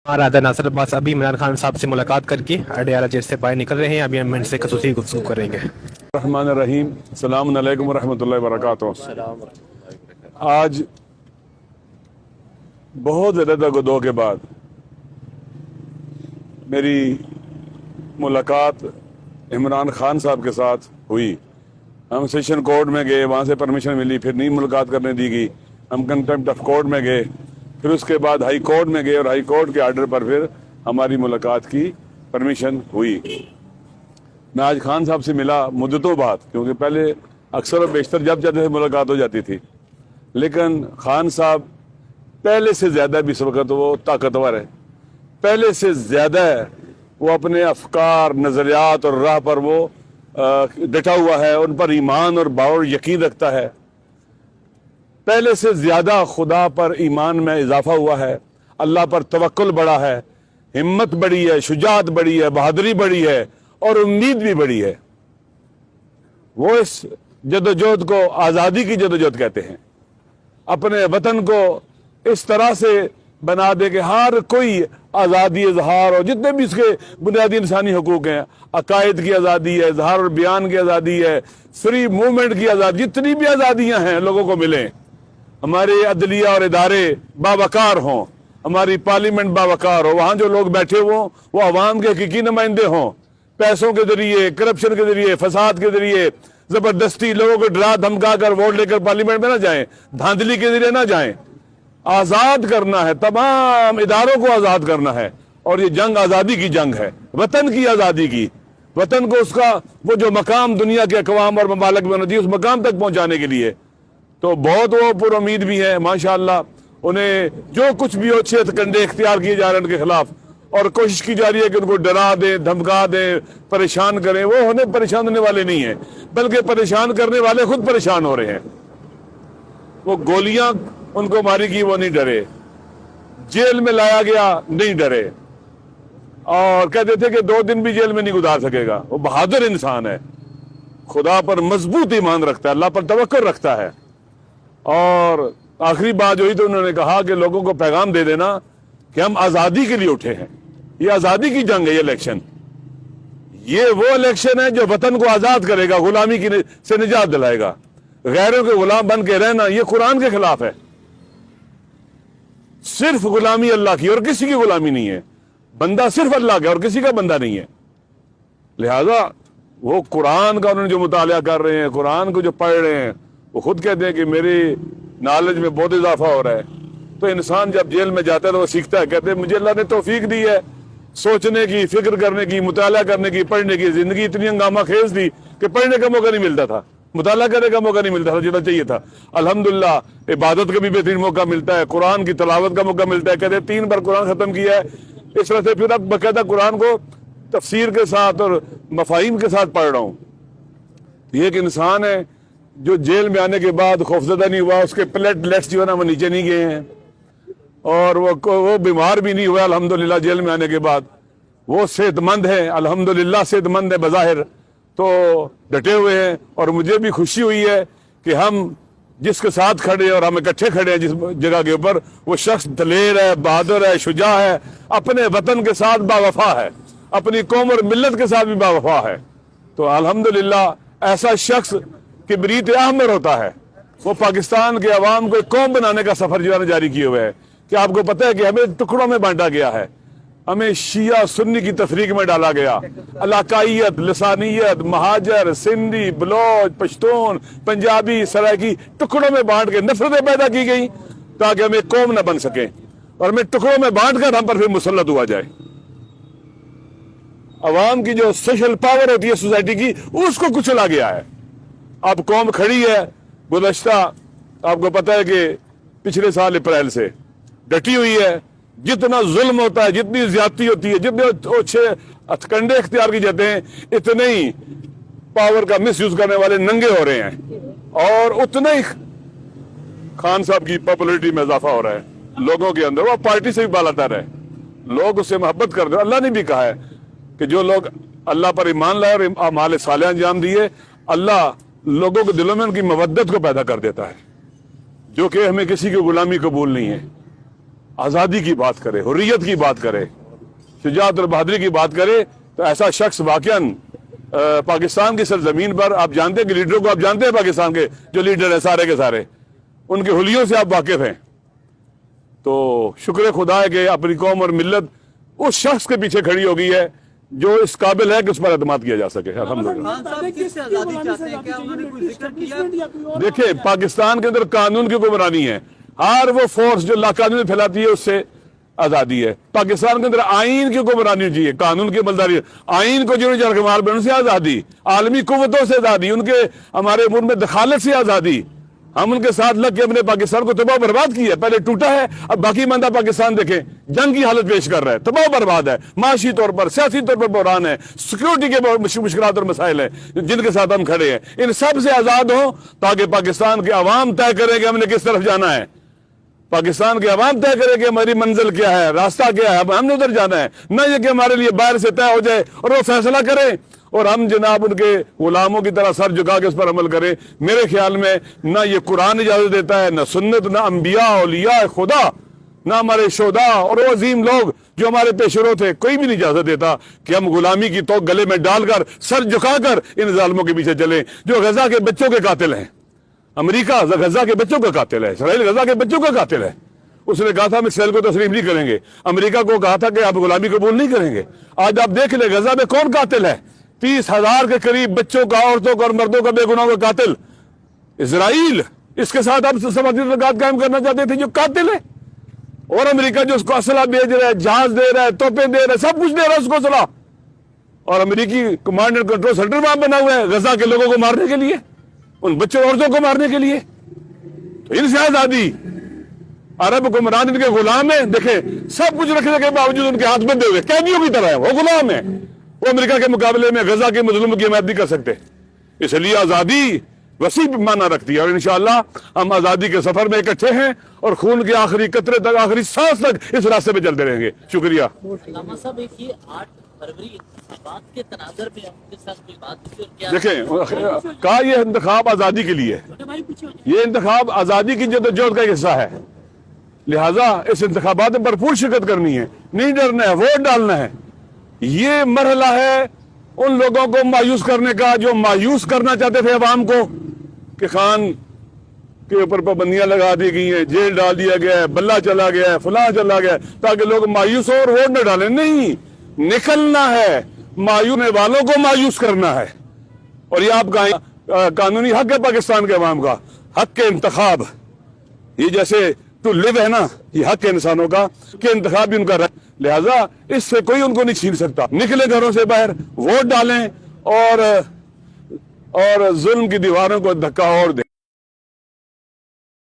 राधा नासिर अब्बास अभी इमरान खान साहब से मुलाकात करके अडयाला जेल से बाहर निकल रहे हैं। अभी हम इनसे खसूसी गुफ्तगू करेंगे। रहमान रहीम, अस्सलाम अलैकुम रहमतुल्लाहि व बरकातुहू। आज बहुत ज़्यादा गदों के बाद मेरी मुलाकात इमरान खान साहब के साथ हुई। हम सेशन कोर्ट में गए, वहाँ से परमिशन मिली, फिर नहीं मुलाकात करने दी गई। हम कंटेम्प्ट ऑफ कोर्ट में गए, फिर उसके बाद हाई कोर्ट में गए और हाई कोर्ट के आर्डर पर फिर हमारी मुलाकात की परमिशन हुई। मैं आज खान साहब से मिला मुद्दतों बाद, क्योंकि पहले अक्सर और बेशतर जब जाते थे मुलाकात हो जाती थी, लेकिन खान साहब पहले से ज़्यादा भी इस वक्त वो ताकतवर है, पहले से ज़्यादा है। वो अपने अफकार, नज़रियात और राह पर वो डटा हुआ है, उन पर ईमान और बावर यकीन रखता है। पहले से ज़्यादा खुदा पर ईमान में इजाफा हुआ है, अल्लाह पर तवक्कुल बढ़ा है, हिम्मत बढ़ी है, शुजात बढ़ी है, बहादुरी बढ़ी है और उम्मीद भी बढ़ी है। वो इस जदोजहद को आज़ादी की जदोजहद कहते हैं। अपने वतन को इस तरह से बना दे कि हर कोई आज़ादी इजहार और जितने भी इसके बुनियादी इंसानी हकूक़ हैं, अकायद की आज़ादी है, इजहार और बयान की आज़ादी है, फ्री मूवमेंट की आज़ादी, जितनी भी आज़ादियाँ हैं लोगों को मिलें। हमारे अदलिया और इदारे बावकार हों, हमारी पार्लियामेंट बावकार हो, वहाँ जो लोग बैठे हों वो अवाम के हकीकी नुमाइंदे हों। पैसों के जरिए, करप्शन के जरिए, फसाद के जरिए, ज़बरदस्ती लोगों को डरा धमका कर वोट लेकर पार्लियामेंट में ना जाएं, धांधली के जरिए ना जाएं। आज़ाद करना है, तमाम इदारों को आज़ाद करना है। और ये जंग आज़ादी की जंग है, वतन की आज़ादी की। वतन को उसका वो जो मकाम दुनिया के अक़वाम और ममालिक में होना चाहिए, उस मकाम तक पहुँचाने के लिए तो बहुत वो पुर उम्मीद भी है माशाअल्लाह। उन्हें जो कुछ भी अच्छे कंडे इख्तियार किए जा रहे हैं उनके खिलाफ, और कोशिश की जा रही है कि उनको डरा दें, धमका दें, परेशान करें। वो उन्हें परेशान होने वाले नहीं हैं, बल्कि परेशान करने वाले खुद परेशान हो रहे हैं। वो गोलियां उनको मारी गई, वो नहीं डरे। जेल में लाया गया, नहीं डरे, और कहते थे कि 2 दिन भी जेल में नहीं गुजार सकेगा। वो बहादुर इंसान है, खुदा पर मजबूत ईमान रखता है, अल्लाह पर तवक्कुल रखता है। और आखिरी बात जो हुई तो उन्होंने कहा कि लोगों को पैगाम दे देना कि हम आज़ादी के लिए उठे हैं। ये आज़ादी की जंग है, ये इलेक्शन, ये वो इलेक्शन है जो वतन को आज़ाद करेगा, गुलामी की से निजात दिलाएगा। गैरों के गुलाम बन के रहना ये कुरान के खिलाफ है। सिर्फ गुलामी अल्लाह की और किसी की गुलामी नहीं है। बंदा सिर्फ अल्लाह का और किसी का बंदा नहीं है। लिहाजा वो कुरान का उन्होंने जो मुताला कर रहे हैं, कुरान को जो पढ़ रहे हैं, वो खुद कहते हैं कि मेरी नॉलेज में बहुत इजाफा हो रहा है। तो इंसान जब जेल में जाता है तो वो सीखता है। कहते हैं मुझे अल्लाह ने तौफीक दी है सोचने की, फिक्र करने की, मुताला करने की, पढ़ने की। जिंदगी इतनी हंगामा खेज थी कि पढ़ने का मौका नहीं मिलता था, मुताला करने का मौका नहीं मिलता था जितना चाहिए था। अल्हम्दुलिल्लाह इबादत का भी बेहतरीन मौका मिलता है, कुरान की तलावत का मौका मिलता है। कहते हैं 3 बार कुरान खत्म किया है। इस तरह से फिर अब बाकायदा कुरान को तफसीर के साथ और मफाहिम के साथ पढ़ रहा हूँ। ये एक इंसान है जो जेल में आने के बाद खौफजदा नहीं हुआ, उसके प्लेटलेट्स जो है ना वो नीचे नहीं गए हैं, और वो बीमार भी नहीं हुआ अल्हम्दुलिल्लाह। जेल में आने के बाद वो सेहतमंद है, अल्हम्दुलिल्लाह सेहतमंद है बज़ाहिर, तो डटे हुए हैं। और मुझे भी खुशी हुई है कि हम जिसके साथ खड़े हैं और हम इकट्ठे खड़े हैं जिस जगह के ऊपर, वो शख्स दलेर है, बहादुर है, शुजा है, अपने वतन के साथ बावफा है, अपनी कौम और मिल्लत के साथ भी बावफा है। तो अल्हम्दुलिल्लाह ऐसा शख्स किबरीत अहमर होता है। वो पाकिस्तान के अवाम को एक कौम बनाने का सफर जो है जारी किए हुए है। कि आपको पता है कि हमें टुकड़ों में बांटा गया है, हमें शिया सुन्नी की तफरीक में डाला गया। इलाकाइयत, लसानियत, महाजर, सिंधी, बलोच, पश्तून, पंजाबी, सराइकी टुकड़ों में बांट के नफरतें पैदा की गई ताकि हम एक कौम न बन सके, और हमें टुकड़ों में बांट कर हम पर फिर मुसल्लत हुआ जाए। अवाम की जो सोशल पावर होती है सोसाइटी की, उसको कुचला गया है। अब कौम खड़ी है, गुज़श्ता आपको पता है कि पिछले साल अप्रैल से डटी हुई है। जितना जुल्म होता है, जितनी ज्यादती होती है, जितने अच्छे हथकंडे इख्तियार किए जाते हैं, इतने ही पावर का मिस यूज करने वाले नंगे हो रहे हैं, और उतने ही खान साहब की पॉपुलरिटी में इजाफा हो रहा है लोगों के अंदर। वो पार्टी से भी बालातर है, लोग उससे मोहब्बत करते हैं। अल्लाह ने भी कहा है कि जो लोग अल्लाह पर ईमान लाए और अमाल साले अंजाम दिए, अल्लाह लोगों के दिलों में उनकी मवद्दत को पैदा कर देता है, जो कि हमें किसी की गुलामी कबूल नहीं है। آزادی کی بات کرے, حریت کی بات کرے, شجاعت اور بہادری کی بات کرے, تو ایسا شخص واقعاً پاکستان کی سرزمین پر, آپ جانتے ہیں کہ لیڈروں کو آپ جانتے ہیں پاکستان کے جو لیڈر ہیں سارے کے سارے, ان کے حلیوں سے آپ واقف ہیں. تو شکر خدا ہے کہ اپنی قوم اور ملت اس شخص کے پیچھے کھڑی ہو گئی ہے جو اس قابل ہے کہ اس پر اعتماد کیا جا سکے. الحمدللہ. دیکھیں, پاکستان کے اندر قانون کی حکمرانی ہے. ہر وہ فورس جو لاقانونی پھیلاتی ہے اس سے آزادی ہے. پاکستان کے اندر آئین کی حکمرانی چاہیے, قانون کی عملداری, آئین کو جنہوں نے مار بن سے آزادی, عالمی قوتوں سے آزادی, ان کے ہمارے امور میں دخالت سے آزادی. ہم ان کے ساتھ لگ کے اپنے پاکستان کو تباہ برباد کیا ہے. پہلے ٹوٹا ہے, اب باقی ماندہ پاکستان دیکھیں جنگ کی حالت پیش کر رہا ہے, تباہ برباد ہے, معاشی طور پر, سیاسی طور پر بحران ہے, سیکورٹی کے مشکلات اور مسائل ہیں جن کے ساتھ ہم کھڑے ہیں. ان سب سے آزاد ہوں تاکہ پاکستان کے عوام طے کرے کہ ہم نے کس طرف جانا ہے. پاکستان کے عوام طے کرے کہ ہماری منزل کیا ہے, راستہ کیا ہے, ہم نے ادھر جانا ہے. نہ یہ کہ ہمارے لیے باہر سے طے ہو جائے اور وہ فیصلہ کرے اور ہم جناب ان کے غلاموں کی طرح سر جھکا کے اس پر عمل کریں. میرے خیال میں نہ یہ قرآن اجازت دیتا ہے, نہ سنت, نہ انبیاء اولیاء خدا, نہ ہمارے شہداء اور وہ عظیم لوگ جو ہمارے پیشرو تھے, کوئی بھی نہیں اجازت دیتا کہ ہم غلامی کی توق گلے میں ڈال کر سر جھکا کر ان ظالموں کے پیچھے چلیں جو غزہ کے بچوں کے قاتل ہیں. امریکہ غزہ کے بچوں کا قاتل ہے, اسرائیل غزہ کے بچوں کا قاتل ہے. اس نے کہا تھا ہم اسرائیل کو تسلیم نہیں کریں گے, امریکہ کو کہا تھا کہ آپ غلامی قبول نہیں کریں گے. آج آپ دیکھ لیں غزہ میں کون قاتل ہے. 30,000 کے قریب بچوں کا, عورتوں کا اور مردوں کا بے گناہوں کا قاتل اسرائیل. اس کے ساتھ آپ سماجی تعلقات قائم کرنا چاہتے تھے جو قاتل ہے. اور امریکہ جو اس کو اسلحہ بھیج رہا ہے, جہاز دے رہا ہے, توپیں دے رہا ہے, سب کچھ دے رہا ہے اس کو اسلحہ. اور امریکی کمانڈ اینڈ کنٹرول سینٹر وہاں بنا ہوا ہے غزہ کے لوگوں کو مارنے کے لیے, ان بچوں عورتوں کو مارنے کے لیے. تو ان سے آزادی. عرب حکمران ان کے غلام ہیں. دیکھیں سب کچھ رکھنے کے باوجود ان کے ہاتھ بندھے ہوئے قیدیوں کی طرح ہے, وہ غلام ہیں. وہ امریکہ کے مقابلے میں غزہ کے مظلوموں کی حمایت نہیں کر سکتے. اس لیے آزادی وسیع معنی رکھتی ہے, اور انشاءاللہ ہم آزادی کے سفر میں اکٹھے ہیں اور خون کے آخری قطرے تک, آخری سانس تک اس راستے پہ چلتے رہیں گے. شکریہ. علامہ صاحب, ایک یہ 8 فروری انتخابات کے تناظر میں آپ کے ساتھ کوئی بات ہوئی اور کیا؟ دیکھیں, کہا یہ انتخاب آزادی کے لیے, یہ انتخاب آزادی کی جدوجہد کا ایک حصہ ہے. لہٰذا اس انتخابات میں بھرپور شرکت کرنی ہے, نہیں ڈرنا ہے, ووٹ ڈالنا ہے. یہ مرحلہ ہے ان لوگوں کو مایوس کرنے کا جو مایوس کرنا چاہتے تھے عوام کو کہ خان کے اوپر پابندیاں لگا دی گئی ہیں, جیل ڈال دیا گیا ہے, بلہ چلا گیا ہے, فلاں چلا گیا ہے, تاکہ لوگ مایوس ہو اور ووٹ نہ ڈالیں. نہیں, نکلنا ہے, مایوس ہونے والوں کو مایوس کرنا ہے. اور یہ آپ کا قانونی حق ہے پاکستان کے عوام کا, حق کے انتخاب. یہ جیسے ٹو لیو ہے نا, یہ حق ہے انسانوں کا کہ انتخاب بھی ان کا رہے. لہذا اس سے کوئی ان کو نہیں چھین سکتا. نکلے گھروں سے باہر, ووٹ ڈالیں اور ظلم کی دیواروں کو دھکا اور دیں.